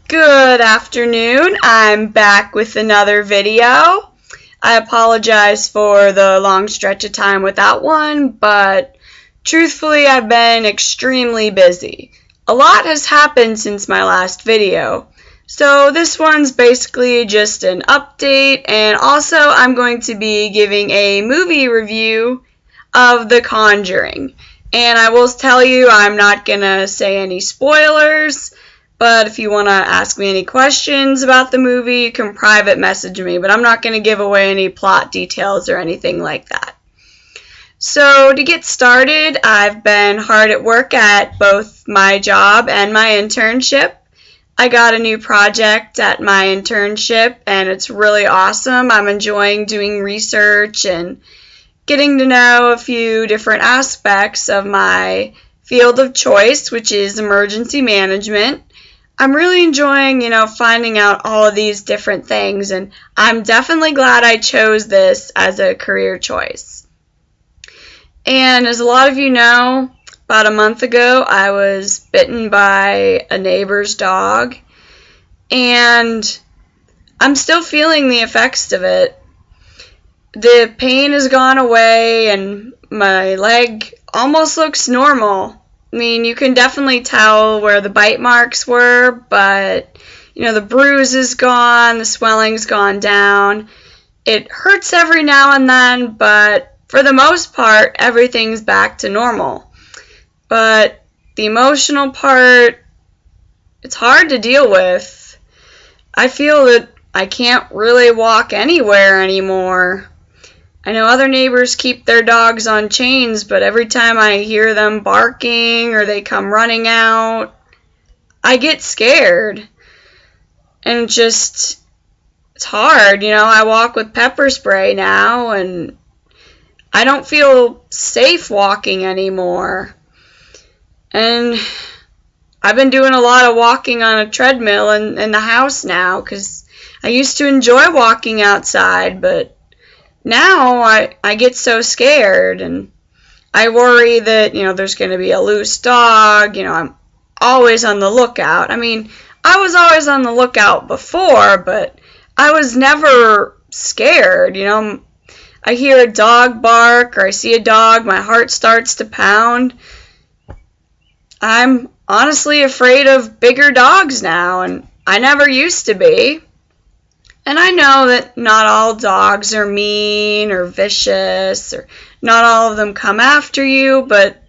Good afternoon. I'm back with another video. I apologize for the long stretch of time without one, but truthfully, I've been extremely busy. A lot has happened since my last video. So this one's basically just an update, and also I'm going to be giving a movie review of The Conjuring. And I will tell you, I'm not going to say any spoilers. But if you want to ask me any questions about the movie, you can private message me. But I'm not going to give away any plot details or anything like that. So to get started, I've been hard at work at both my job and my internship. I got a new project at my internship, and it's really awesome. I'm enjoying doing research and getting to know a few different aspects of my field of choice, which is emergency management. I'm really enjoying, finding out all of these different things, and I'm definitely glad I chose this as a career choice. And as a lot of you know, about a month ago, I was bitten by a neighbor's dog, and I'm still feeling the effects of it. The pain has gone away, and my leg almost looks normal. I mean, you can definitely tell where the bite marks were, but, the bruise is gone, the swelling's gone down. It hurts every now and then, but for the most part, everything's back to normal. But the emotional part, it's hard to deal with. I feel that I can't really walk anywhere anymore. I know other neighbors keep their dogs on chains, but every time I hear them barking or they come running out, I get scared. And it's hard. I walk with pepper spray now, and I don't feel safe walking anymore. And I've been doing a lot of walking on a treadmill in the house now, because I used to enjoy walking outside, but now I get so scared, and I worry that, there's going to be a loose dog. I'm always on the lookout. I mean, I was always on the lookout before, but I was never scared. I hear a dog bark or I see a dog, my heart starts to pound. I'm honestly afraid of bigger dogs now, and I never used to be. And I know that not all dogs are mean or vicious, or not all of them come after you, but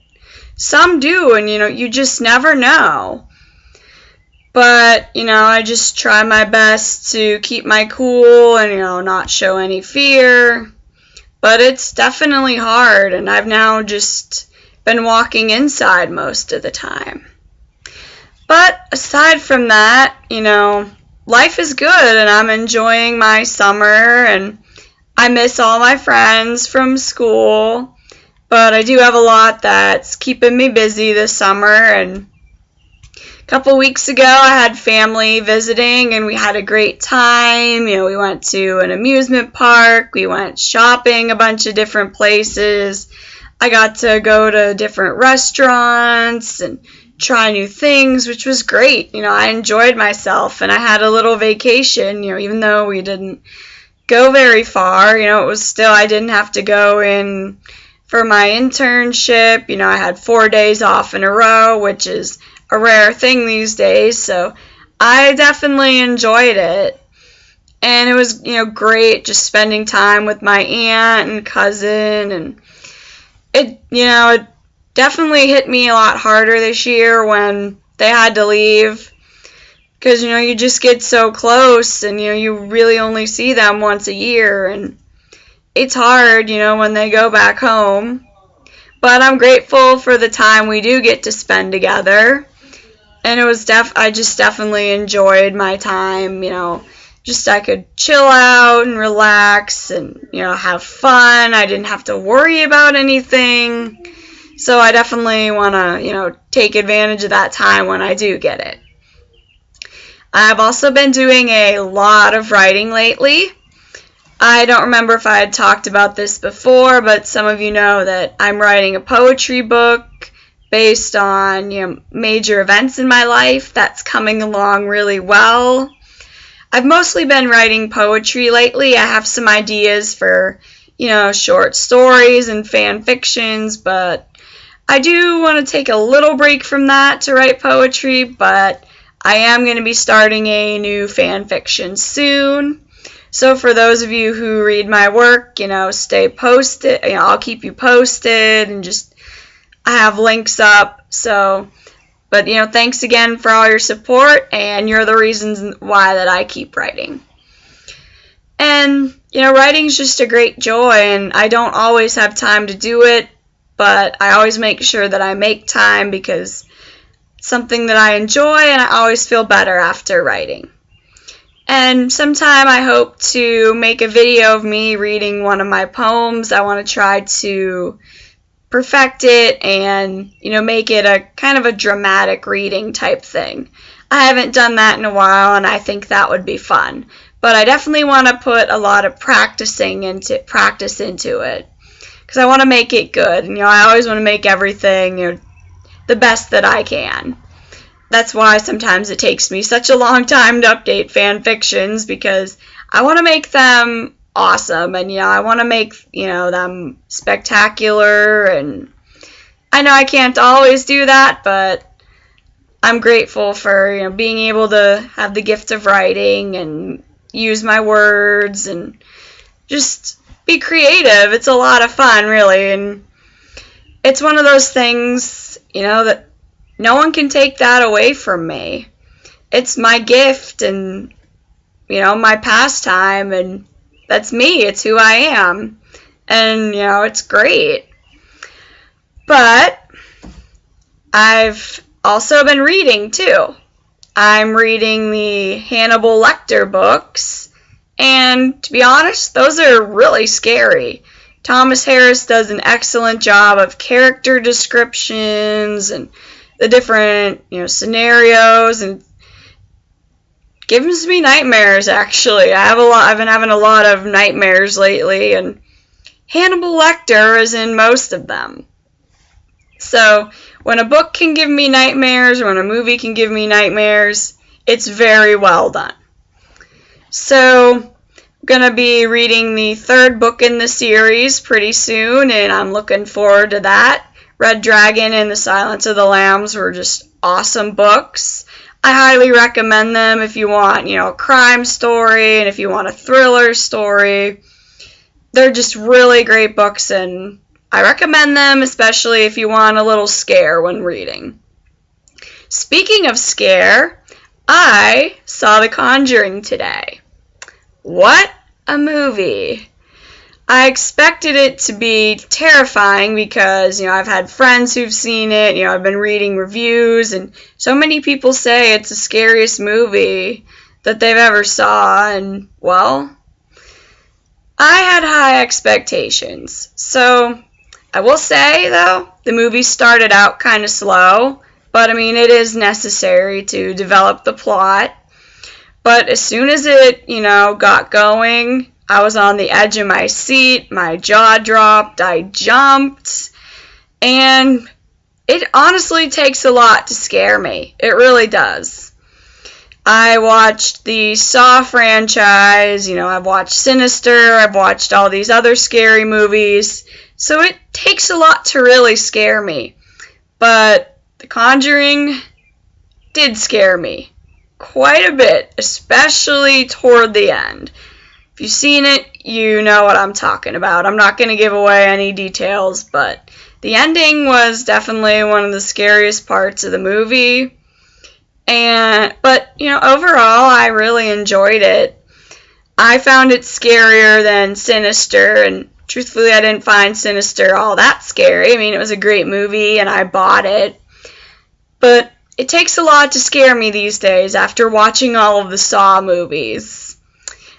some do, and you just never know. But, I just try my best to keep my cool and, not show any fear. But it's definitely hard, and I've now just been walking inside most of the time. But aside from that, life is good, and I'm enjoying my summer, and I miss all my friends from school, but I do have a lot that's keeping me busy this summer. And a couple weeks ago I had family visiting, and we had a great time. We went to an amusement park, we went shopping a bunch of different places. I got to go to different restaurants and try new things, which was great. I enjoyed myself, and I had a little vacation, even though we didn't go very far. It was still, I didn't have to go in for my internship. I had 4 days off in a row, which is a rare thing these days, so I definitely enjoyed it. And it was, great just spending time with my aunt and cousin, and it definitely hit me a lot harder this year when they had to leave, because you just get so close, and you really only see them once a year, and it's hard when they go back home. But I'm grateful for the time we do get to spend together, and it was I just definitely enjoyed my time. Just I could chill out and relax and have fun. I didn't have to worry about anything. So I definitely want to, take advantage of that time when I do get it. I've also been doing a lot of writing lately. I don't remember if I had talked about this before, but some of you know that I'm writing a poetry book based on, major events in my life. That's coming along really well. I've mostly been writing poetry lately. I have some ideas for, short stories and fan fictions, but I do want to take a little break from that to write poetry, but I am going to be starting a new fan fiction soon. So for those of you who read my work, stay posted. I'll keep you posted, and I have links up. So, but thanks again for all your support, and you're the reasons why that I keep writing. And writing's just a great joy, and I don't always have time to do it, but I always make sure that I make time because it's something that I enjoy, and I always feel better after writing. And sometime I hope to make a video of me reading one of my poems. I want to try to perfect it and, make it a kind of a dramatic reading type thing. I haven't done that in a while, and I think that would be fun. But I definitely want to put a lot of practice into it because I want to make it good. And, I always want to make everything, the best that I can. That's why sometimes it takes me such a long time to update fan fictions, because I want to make them awesome, and I want to make them spectacular, and I know I can't always do that, but I'm grateful for being able to have the gift of writing and use my words and just be creative. It's a lot of fun, really, and it's one of those things that no one can take that away from me. It's my gift and, my pastime, and that's me. It's who I am. And, it's great. But I've also been reading, too. I'm reading the Hannibal Lecter books, and to be honest, those are really scary. Thomas Harris does an excellent job of character descriptions and the different, scenarios, and gives me nightmares, actually. I've been having a lot of nightmares lately, and Hannibal Lecter is in most of them. So, when a book can give me nightmares, or when a movie can give me nightmares, it's very well done. So, I'm going to be reading the third book in the series pretty soon, and I'm looking forward to that. Red Dragon and The Silence of the Lambs were just awesome books. I highly recommend them if you want, a crime story, and if you want a thriller story. They're just really great books, and I recommend them, especially if you want a little scare when reading. Speaking of scare, I saw The Conjuring today. What a movie! I expected it to be terrifying because, I've had friends who've seen it, I've been reading reviews, and so many people say it's the scariest movie that they've ever saw, and, well, I had high expectations. So, I will say, though, the movie started out kind of slow, but, it is necessary to develop the plot. But as soon as it, got going, I was on the edge of my seat, my jaw dropped, I jumped, and it honestly takes a lot to scare me. It really does. I watched the Saw franchise, I've watched Sinister, I've watched all these other scary movies, so it takes a lot to really scare me. But The Conjuring did scare me quite a bit, especially toward the end. If you've seen it, you know what I'm talking about. I'm not going to give away any details, but the ending was definitely one of the scariest parts of the movie. But overall, I really enjoyed it. I found it scarier than Sinister, and truthfully, I didn't find Sinister all that scary. It was a great movie, and I bought it. But it takes a lot to scare me these days after watching all of the Saw movies.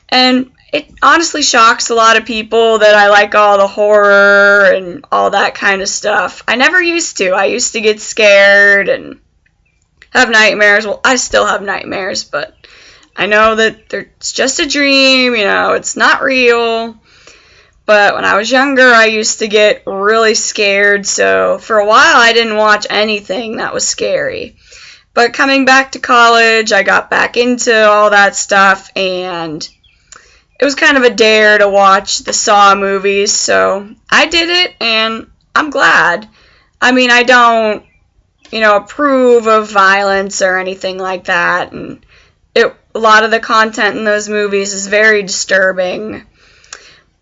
And it honestly shocks a lot of people that I like all the horror and all that kind of stuff. I never used to. I used to get scared and have nightmares. Well, I still have nightmares, but I know that it's just a dream, it's not real. But when I was younger, I used to get really scared, so for a while I didn't watch anything that was scary. But coming back to college, I got back into all that stuff, and it was kind of a dare to watch the Saw movies, so I did it, and I'm glad. I mean, I don't, approve of violence or anything like that, and a lot of the content in those movies is very disturbing.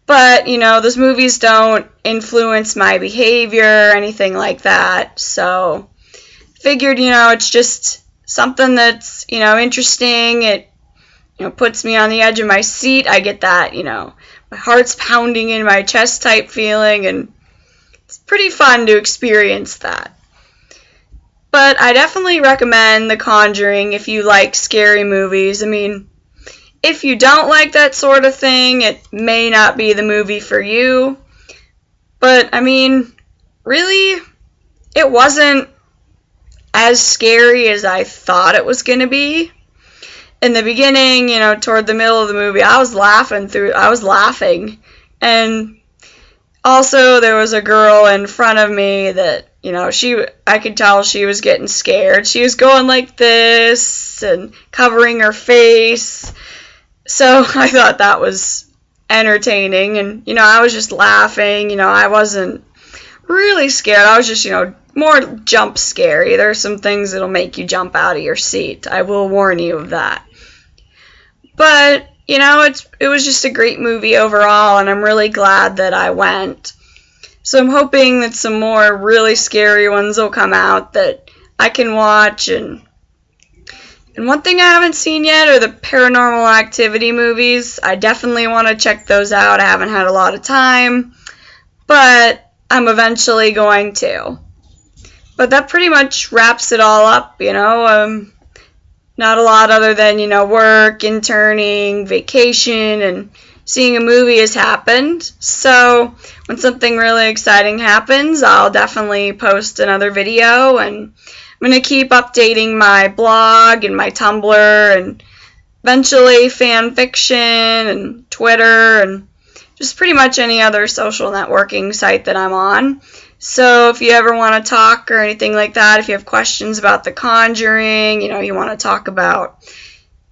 But, those movies don't influence my behavior or anything like that. So, figured, it's just something that's, interesting. It, puts me on the edge of my seat. I get that, my heart's pounding in my chest type feeling. And it's pretty fun to experience that. But I definitely recommend The Conjuring if you like scary movies. I mean, if you don't like that sort of thing, it may not be the movie for you. But, I mean, really, it wasn't as scary as I thought it was going to be. In the beginning, toward the middle of the movie, I was laughing. And also, there was a girl in front of me that, I could tell she was getting scared. She was going like this and covering her face. So I thought that was entertaining, and, I was just laughing, I wasn't really scared. I was just, more jump scary. There are some things that'll make you jump out of your seat. I will warn you of that. But, it was just a great movie overall, and I'm really glad that I went. So I'm hoping that some more really scary ones will come out that I can watch. And one thing I haven't seen yet are the Paranormal Activity movies. I definitely want to check those out. I haven't had a lot of time, but I'm eventually going to. But that pretty much wraps it all up, not a lot other than, work, interning, vacation, and seeing a movie has happened. So when something really exciting happens, I'll definitely post another video, and I'm going to keep updating my blog and my Tumblr and eventually fan fiction and Twitter and just pretty much any other social networking site that I'm on. So if you ever want to talk or anything like that, if you have questions about The Conjuring, you want to talk about,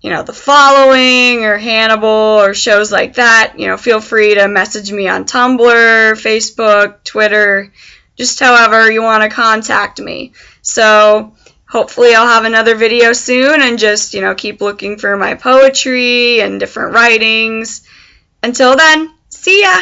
The Following or Hannibal or shows like that, feel free to message me on Tumblr, Facebook, Twitter, just however you want to contact me. So hopefully I'll have another video soon, and just, keep looking for my poetry and different writings. Until then, see ya!